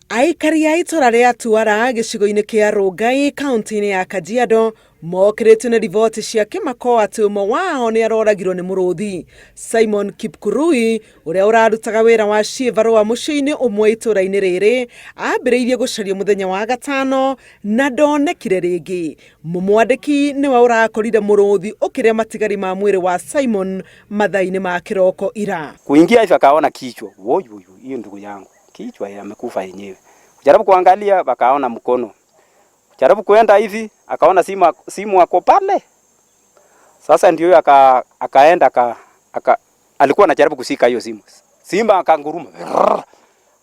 Aikari a ituura ria Tuala gicigo-ini Kieha Rongai kaunti-ini ya Kajiado mokiritwe na riboti cia kimako ati umwe wao ni aroragirwo ni muruthi. Simon Kipkirui uria urarutaga wira wa ciivarua mucii-ini umwe ituura-ini riri ambiriirie gucaria muthenya wa gatano na ndonekire ringi. Mumwandiki niwe urakorire muruthi ukiria matigari ma mwiri wa Simon mathaa-ini ma kiroko ira. Kuingia hivi akaona kichwa. Woyo, hiyo ndugu yangu. Kichwa amekufa yenyewe. Kujaribu kuangalia wakaona mkono. Kujaribu kuenda hivi akaona simu ako pale. Sasa ndio akaenda alikuwa anajaribu kushika hiyo simu. Simba akanguruma.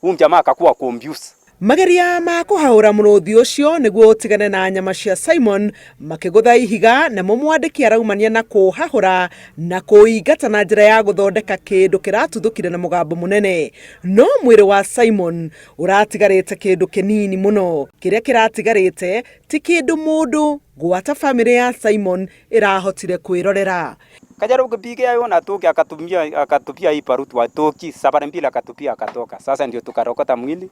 Huyu jamaa akakuwa confused. Mageria ma kuhaura muruthi ucio niguo utigane na nyama cia Simon makigutha ihiga na mumwandiki araumania na kuhahura na kuingata na njira ya guthondeka kindu kiratuthukire na mugambo munene. No mwiri wa Simon uratigarite kindu kinini muno. Kiria kiratigarite ti kindu mundu gwata family ya Simon irahotire kwirorera. Kajaribu kupiga yona atoke akatupia hii parutu atoki sabara mbili akatupia akatoka. Sasa ndio tukarokota mwili.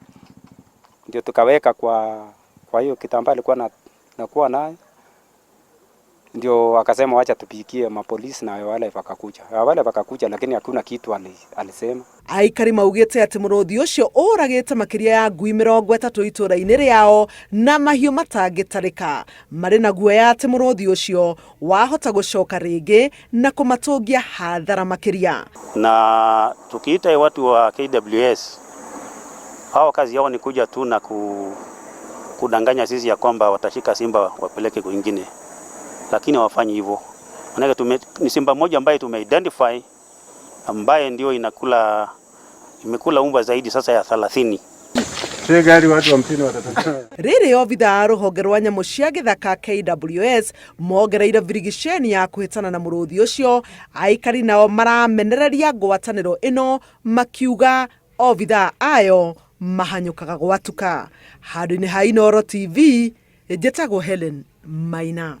Ndio tukaweka kwa hiyo kitambaa alikuwa nakuwa naye. Ndio akasema wacha tupikie mapolisi na wale wakakuja. Wale wakakuja lakini hakuna kitu alisema. Aikari maugite ati muruthi ucio uragite makiria ya ngui 30 ituura-ini riao na mahiu matangitarika. Mari na guoya ati muruthi ucio wahota gucoka ringi na kumatungia hathara makiria. Na tukiita watu wa KWS hao kazi yao ni kuja tu na kudanganya sisi ya kwamba watashika simba wapeleke kwingine. Lakini hawafanyi hivyo. Maana ni simba moja ambaye tumeidentify ambaye ndio imekula umba zaidi sasa ya 30. Gari watu wa mpini watatoka. Riri obitha ruhonge rwa nyamu cia githaka KWS mogereire virigisheni ya kuhitana na muruthi ucio. Aikari nao maramenereirie ngwataniro ino makiuga obitha ayo mahanyukaga gwatuka. Handũ-inĩ ha Inooro TV, njĩtagwo Helen Maina.